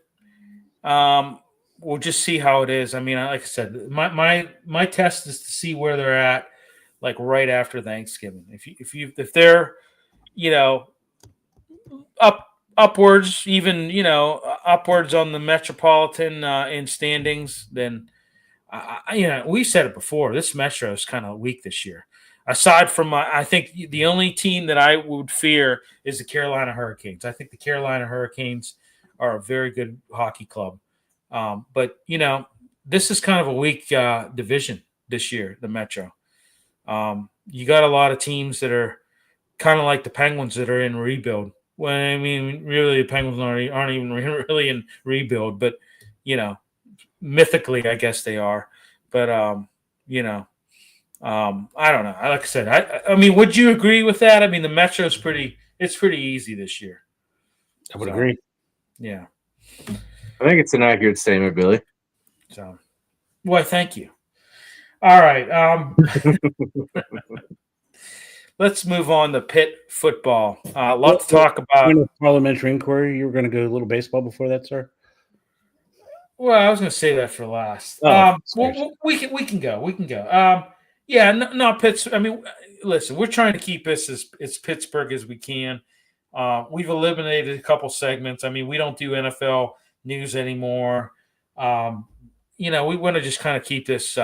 We'll just see how it is. I mean, like I said, my test is to see where they're at, right after Thanksgiving. If they're, upwards, even, upwards on the Metropolitan in standings, then – we said it before. This Metro is kind of weak this year. Aside from, I think the only team that I would fear is the Carolina Hurricanes. I think the Carolina Hurricanes are a very good hockey club. But this is kind of a weak division this year, the Metro. You got a lot of teams that are kind of like the Penguins that are in rebuild. Well, I mean, really, the Penguins aren't even really in rebuild, but mythically, I guess they are, but I don't know. Like I said, I mean, would you agree with that? I mean, the Metro is pretty easy this year. I would agree. Yeah, I think it's an accurate statement, Billy. So, why? Thank you. All right, let's move on to Pitt football. A lot to talk about. Parliamentary inquiry. You were going to go a little baseball before that, sir. Well, I was going to say that for last. We can go. We can go. No, Pittsburgh. I mean, listen, we're trying to keep this as Pittsburgh as we can. We've eliminated a couple segments. I mean, we don't do NFL news anymore. we want to just kind of keep this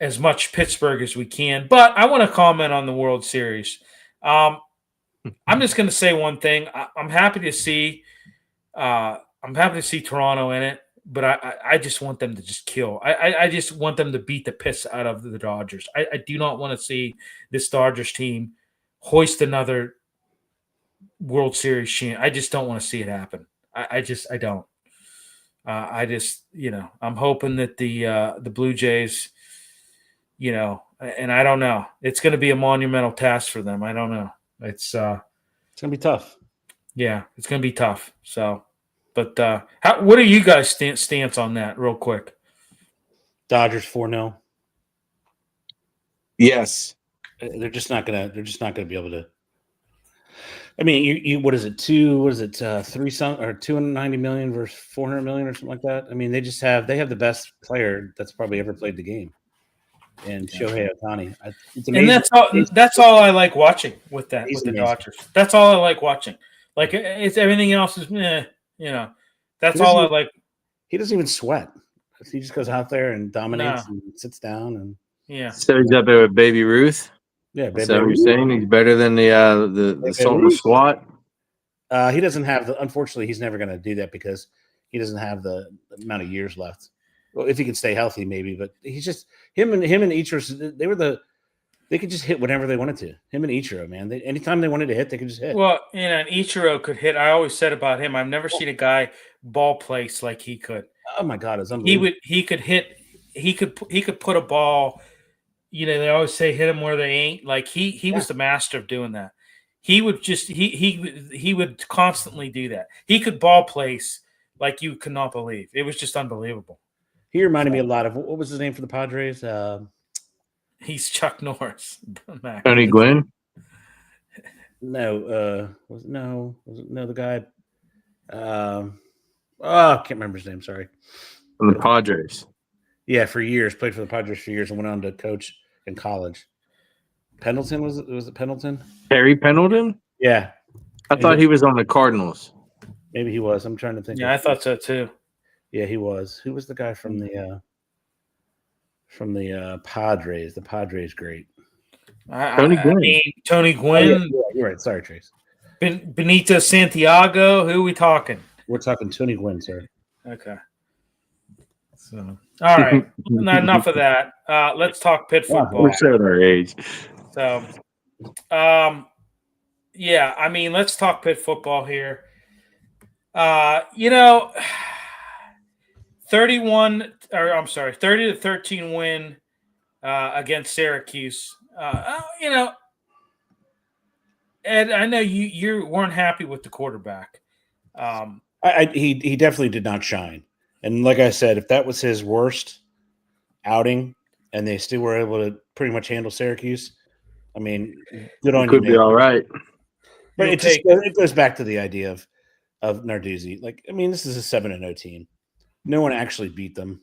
as much Pittsburgh as we can. But I want to comment on the World Series. I'm just going to say one thing. I'm happy to see Toronto in it, but I just want them to just kill. I just want them to beat the piss out of the Dodgers. I do not want to see this Dodgers team hoist another World Series champ. I just don't want to see it happen. I don't. I'm hoping that the Blue Jays, and I don't know. It's going to be a monumental task for them. I don't know. It's going to be tough. Yeah, it's going to be tough. So, but what are you guys' stance on that, real quick? Dodgers 4-0. Yes, they're just not gonna be able to. I mean, you what is it? 290 million versus 400 million or something like that. I mean, they have the best player that's probably ever played the game, and Shohei Ohtani. And that's all I like watching with the Dodgers. That's all I like watching. Like it's everything else is, That's all I like. He doesn't even sweat. He just goes out there and dominates and sits down and So he's up there with Baby Ruth. Yeah, Baby Ruth. You're saying he's better than the Sultan Squat? He doesn't have unfortunately, he's never going to do that because he doesn't have the amount of years left. Well, if he can stay healthy, maybe, but he's just him and Ichiro. They could just hit whenever they wanted to. Him and Ichiro, man. Anytime they wanted to hit, they could just hit. Well, and Ichiro could hit. I always said about him, I've never seen a guy ball place like he could. Oh my God, it's unbelievable. He could hit. He could put a ball. They always say hit him where they ain't. Like he was the master of doing that. He would just he would constantly do that. He could ball place like you could not believe. It was just unbelievable. He reminded me a lot of what was his name for the Padres? He's Chuck Norris. Tony Gwynn? No, the guy. I can't remember his name. Sorry. From the Padres. Yeah, for years played for the Padres for years and went on to coach in college. Pendleton was it Pendleton? Harry Pendleton? Yeah, I thought he was on the Cardinals. Maybe he was. I'm trying to think. Yeah, I thought so too. Yeah, he was. Who was the guy from the Padres? The Padres great. Tony Gwynn. Tony Gwynn. Oh, yeah, you're right. Sorry, Trace. Benito Santiago. Who are we talking? We're talking Tony Gwynn, sir. Okay. So, all right. Not enough of that. Let's talk Pitt football. We're showing our age. So, let's talk Pitt football here. 30-13 win against Syracuse. Ed, I know you weren't happy with the quarterback. He definitely did not shine. And like I said, if that was his worst outing and they still were able to pretty much handle Syracuse, I mean, good on you. Could be all right. But it goes back to the idea of Narduzzi. Like, I mean, this is a 7-0 team. No one actually beat them.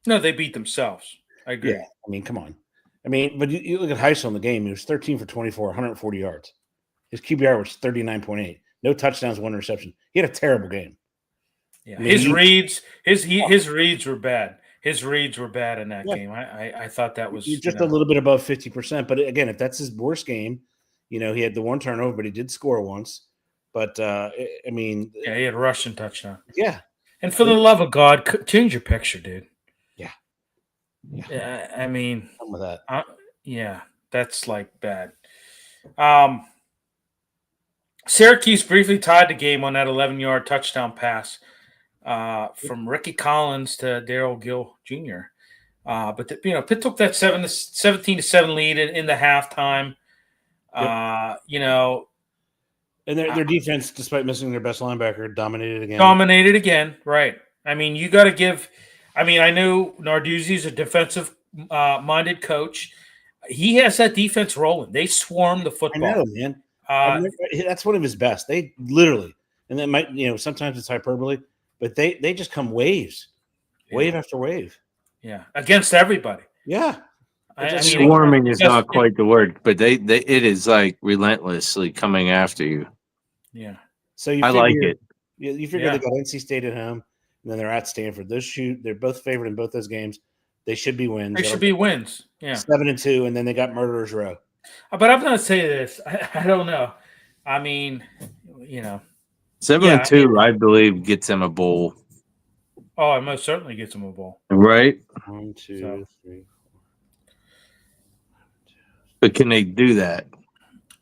No, they beat themselves. I agree. Yeah, I mean, come on. I mean, but you look at Heisel in the game. He was 13 for 24, 140 yards. His QBR was 39.8. No touchdowns, one reception. He had a terrible game. Yeah, I mean, his reads were bad. His reads were bad in that game. I thought that was just a little bit above 50%. But again, if that's his worst game, he had the one turnover, but he did score once. But he had a rushing touchdown. Yeah, and for the love of God, change your picture, dude. Yeah. I mean, some of that. That's like bad. Syracuse briefly tied the game on that 11-yard touchdown pass from Ricky Collins to Darrell Gill Jr. But Pitt took that 17-7 lead in the halftime. And their defense, despite missing their best linebacker, dominated again. Right. I mean, you got to give. I mean, I know Narduzzi's a defensive-minded coach. He has that defense rolling. They swarm the football. I know, man. That's one of his best. They literally, and that might, sometimes it's hyperbole, but they just come wave after wave. Yeah, against everybody. Yeah. Swarming is not quite the word, but it is like relentlessly coming after you. Yeah. So I like it. You figure they got NC State at home. and then they're at Stanford. They're both favored in both those games. They should be wins. They should be wins. Yeah. 7-2, and then they got Murderers Row. But I'm going to say this. I don't know. I mean, 7-2, I believe, gets them a bowl. Oh, it most certainly gets them a bowl. Right? 1, 2, 3. But can they do that?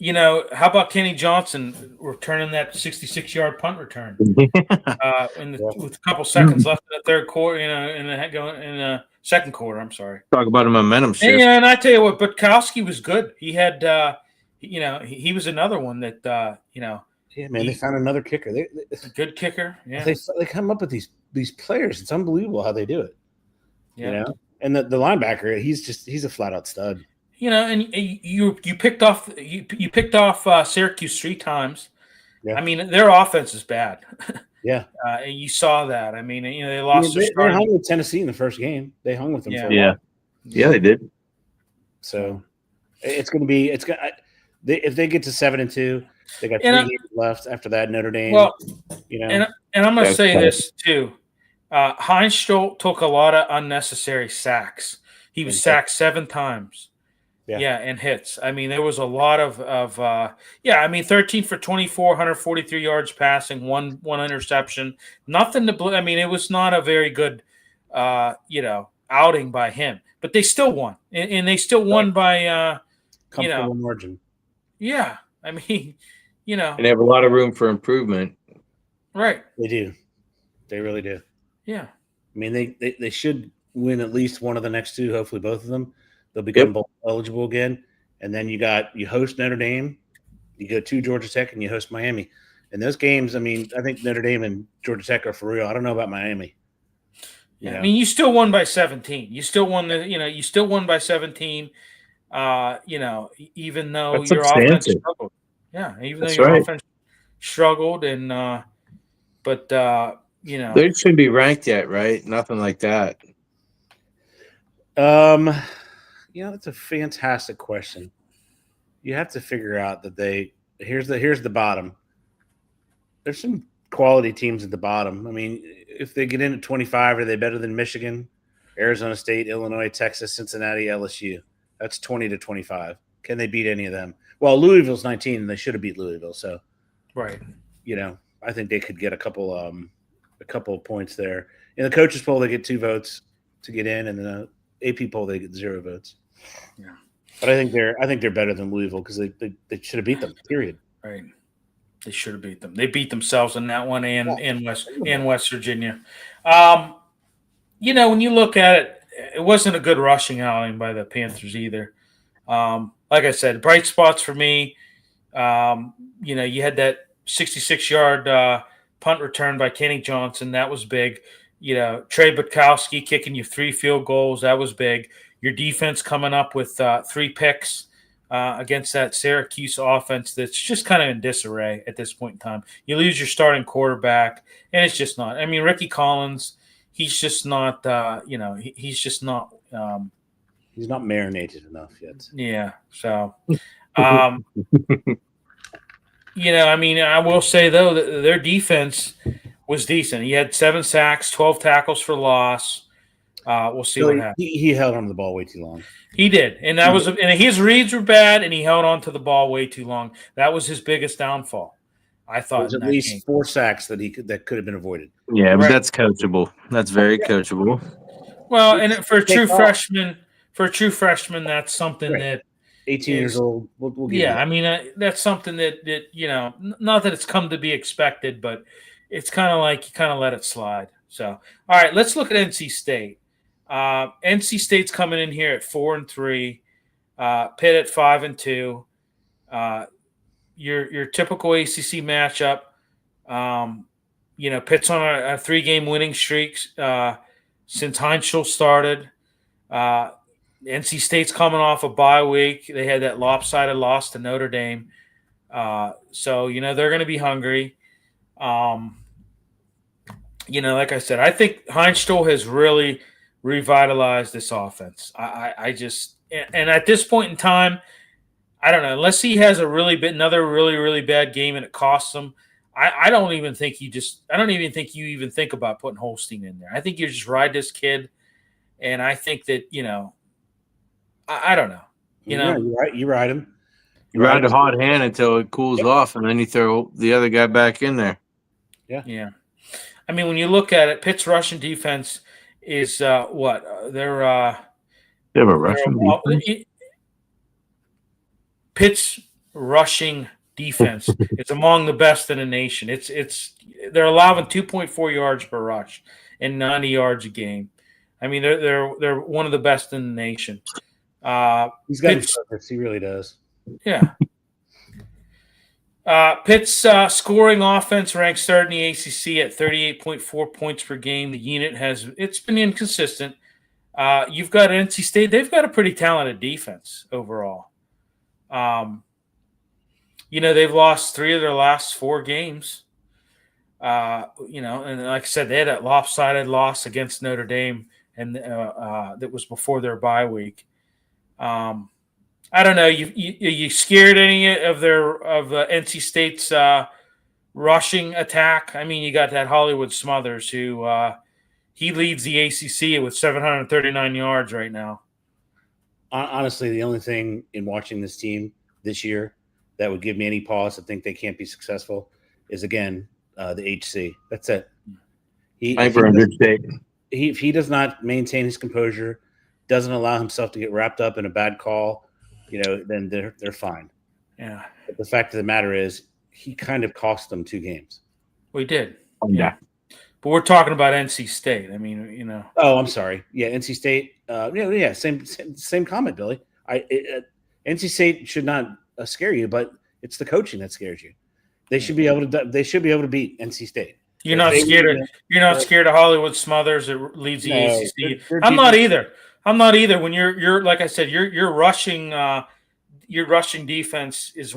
How about Kenny Johnson returning that 66-yard punt return with a couple seconds left in the third quarter, in the second quarter? I'm sorry. Talk about a momentum shift. Yeah, and I tell you what, Butkowski was good. He had, he was another one that, Yeah, man, they found another kicker. a good kicker. Yeah, they come up with these players. It's unbelievable how they do it. yeah. And the linebacker, he's a flat out stud. And you picked off Syracuse 3 times. Yeah. I mean, their offense is bad. Yeah, and you saw that. I mean, they lost. They hung with Tennessee in the first game. They hung with them. Yeah. For a while. Yeah, they did. So it's going to be if they get to 7-2, they got 3 games left after that. Notre Dame. Well, and I'm going to say this too. Heinz Stolt took a lot of unnecessary sacks. He was sacked 7 times. Yeah, and hits. I mean, there was a lot of 13 for 24, 143 yards passing, one interception. Nothing to I mean, it was not a very good, outing by him. But they still won, and they still won by comfortable margin. Yeah, I mean, and they have a lot of room for improvement. Right. They do. They really do. Yeah. I mean, they should win at least one of the next 2, hopefully both of them. They'll become bowl eligible again. And then you host Notre Dame, you go to Georgia Tech, and you host Miami. And those games, I mean, I think Notre Dame and Georgia Tech are for real. I don't know about Miami. I mean, you still won by 17. You still won you still won by 17. Even though That's your substantial. offense struggled. Yeah, even though your offense struggled, and they shouldn't be ranked yet, right? Nothing like that. That's a fantastic question. You have to figure out that here's the bottom. There's some quality teams at the bottom. I mean, if they get in at 25, are they better than Michigan, Arizona State, Illinois, Texas, Cincinnati, LSU? That's 20-25. Can they beat any of them? Well, Louisville's 19, and they should have beat Louisville. So, right. I think they could get a couple of points there. In the coaches poll, they get 2 votes to get in, and in the AP poll, they get 0 votes. Yeah, but I think they're better than Louisville because they should have beat them. Period. Right. They should have beat them. They beat themselves in that one, and West Virginia. When you look at it, it wasn't a good rushing outing by the Panthers either. Like I said, bright spots for me. You had that 66-yard punt return by Kenny Johnson. That was big. Trey Butkowski kicking you 3 field goals. That was big. Your defense coming up with 3 picks against that Syracuse offense that's just kind of in disarray at this point in time. You lose your starting quarterback, and it's just not. I mean, Ricky Collins, he's just not. He's just not. He's not marinated enough yet. Yeah. So, I mean, I will say though that their defense was decent. He had 7 sacks, 12 tackles for loss. We'll see what happens. He held on to the ball way too long. He did, and and his reads were bad, and he held on to the ball way too long. That was his biggest downfall. I thought There's at least 4 sacks that could have been avoided. Yeah, but that's coachable. That's very coachable. Well, and for a true freshman, that's something that 18 years old. We'll give I mean, that's something that not that it's come to be expected, but it's kind of like you kind of let it slide. So, all right, let's look at NC State. NC State's coming in here at 4-3. Pitt at 5-2. Your typical ACC matchup. Pitt's on a 3-game winning streak since Heinz started. NC State's coming off a bye week. They had that lopsided loss to Notre Dame. So they're going to be hungry. Like I said, I think Heinz has really revitalized this offense. I just and at this point in time, I don't know, unless he has another really, really bad game and it costs him, I don't even think you even think about putting Holstein in there. I think you just ride this kid, and I think that I don't know. Yeah, you're right. You ride him. You ride the hot hand until it cools off, and then you throw the other guy back in there. Yeah. I mean, when you look at it, Pitt's rushing defense is what they're. They have a rushing defense. Pitt's rushing defense is among the best in the nation. They're allowing 2.4 yards per rush and 90 yards a game. I mean, they're one of the best in the nation. He's got his purpose. He really does. Yeah. Pitt's scoring offense ranks third in the ACC at 38.4 points per game. The unit it's been inconsistent. You've got NC State. They've got a pretty talented defense overall. They've lost 3 of their last 4 games. And like I said, they had that lopsided loss against Notre Dame, and that was before their bye week. I don't know. You scared any of NC State's rushing attack? I mean, you got that Hollywood Smothers who he leads the ACC with 739 yards right now. Honestly, the only thing in watching this team this year that would give me any pause to think they can't be successful is, again, the HC. That's it. If he does not maintain his composure, doesn't allow himself to get wrapped up in a bad call, then they're fine. Yeah. But the fact of the matter is, he kind of cost them 2 games. We did. Yeah. But we're talking about NC State. I mean, Oh, I'm sorry. Yeah, NC State. Same comment, Billy. NC State should not scare you, but it's the coaching that scares you. They should be able to. They should be able to beat NC State. You're not scared of Hollywood Smothers that leads the ACC. I'm not either. When you're like I said, your rushing defense is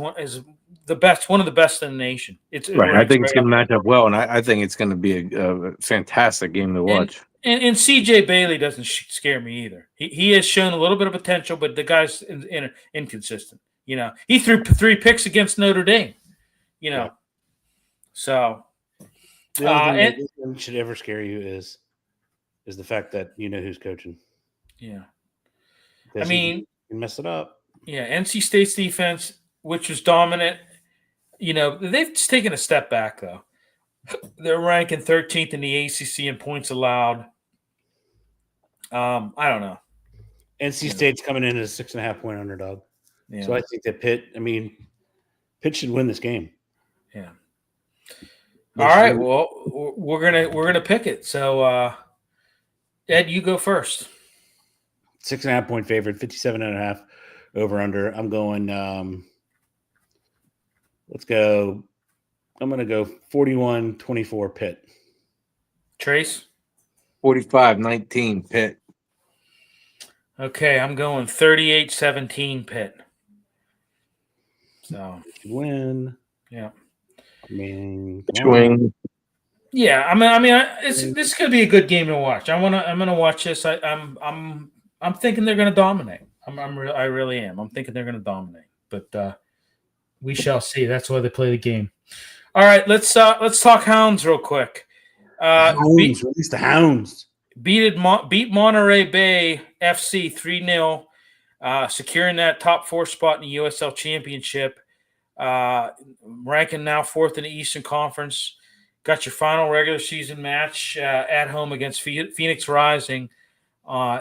the best, one of the best in the nation. It's right. I think it's going to match up well, and I think it's going to be a fantastic game to watch. And CJ Bailey doesn't scare me either. He has shown a little bit of potential, but the guy's inconsistent. He threw 3 picks against Notre Dame. So the only thing that should ever scare you is the fact that who's coaching. Yeah, I mean, you mess it up. Yeah, NC State's defense, which was dominant, they've just taken a step back though. They're ranking 13th in the ACC in points allowed. I don't know. NC State's coming in as a 6.5-point underdog. Yeah. So I think that Pitt should win this game. Yeah. All right. Well, we're gonna pick it. So, Ed, you go first. 6.5-point favorite, 57.5 over under. I'm going. Let's go. I'm going to go 41-24 Pitt. Trace? 45-19 Pitt. Okay, I'm going 38-17 Pitt. So win. Yeah. I mean, swing. Yeah, this is going to be a good game to watch. I'm gonna watch this. I'm thinking they're going to dominate. I really am. I'm thinking they're going to dominate. But we shall see. That's why they play the game. All right, let's talk Hounds real quick. Release the Hounds. Beat Monterey Bay FC 3-0, securing that top 4 spot in the USL Championship. Ranking now 4th in the Eastern Conference. Got your final regular season match at home against Phoenix Rising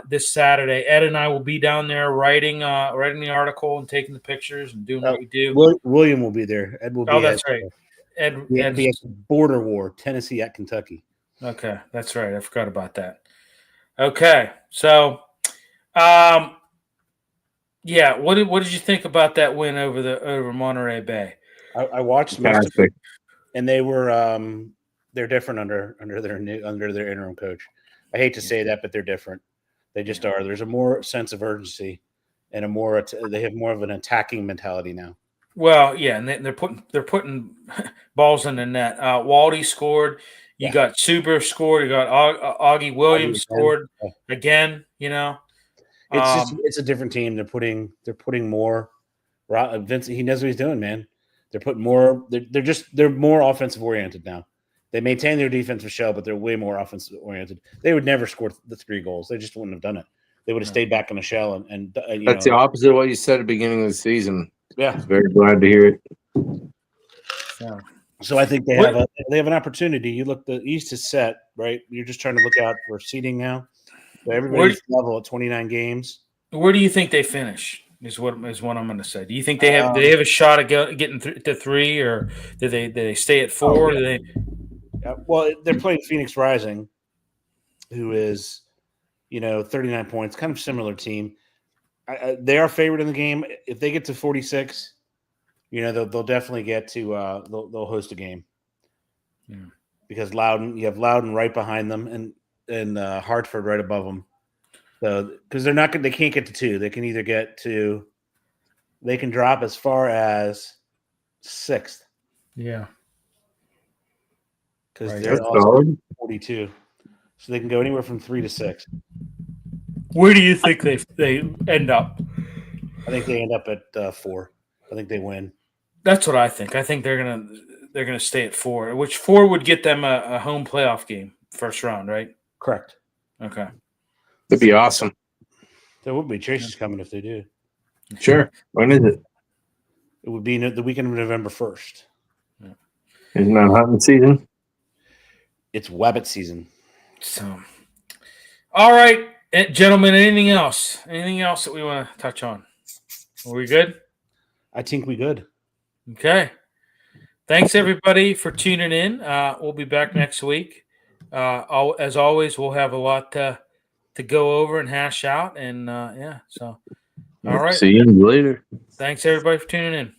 this Saturday. Ed and I will be down there writing the article and taking the pictures and doing what we do. William will be there. Ed will be. Oh, that's right. Ed be at the border war, Tennessee at Kentucky. Okay, that's right. I forgot about that. Okay, so, yeah, what did you think about that win over Monterey Bay? I watched most of it, and they were they're different under their interim coach. I hate to say that, but they're different. They just are. There's a more sense of urgency and they have more of an attacking mentality now. Well, yeah, and they're putting balls in the net. Waldy scored. You got Suber scored. You got Augie Williams scored again. It's a different team. They're putting more. Vince, he knows what he's doing, man. They're putting more. They're more offensive oriented now. They maintain their defensive shell, but they're way more offensive oriented. They would never score the 3 goals. They just wouldn't have done it. They would have stayed back in the shell and That's the opposite of what you said at the beginning of the season. Yeah, Very glad to hear it. Yeah. So I think they have an opportunity. You look, the East is set, right? You're just trying to look out for seeding now. So everybody's level at 29 games. Where do you think they finish? Is what I'm going to say. Do you think they have? Do they have a shot at getting to 3, or do they stay at 4? Yeah. Well, they're playing Phoenix Rising, who is, 39 points, kind of similar team. They are favored in the game. If they get to 46, they'll definitely get to. They'll host a game. Yeah. Because you have Loudon right behind them, and Hartford right above them. So, because they can't get to 2. They can either get to, they can drop as far as 6th. Yeah. Because Right. they're also 42. So they can go anywhere from 3 to 6. Where do you think they end up? I think they end up at 4. I think they win. That's what I think. I think they're gonna stay at 4, which 4 would get them a home playoff game, first round, right? Correct. Okay. That'd be awesome. There would be. Tracy's coming if they do. Sure. When is it? It would be the weekend of November 1st. Isn't that hunting season? It's Wabbit season. So, all right, gentlemen. Anything else? Anything else that we want to touch on? Are we good? I think we good. Okay. Thanks everybody for tuning in. We'll be back next week. As always, we'll have a lot to go over and hash out. And So, all right. See you later. Thanks everybody for tuning in.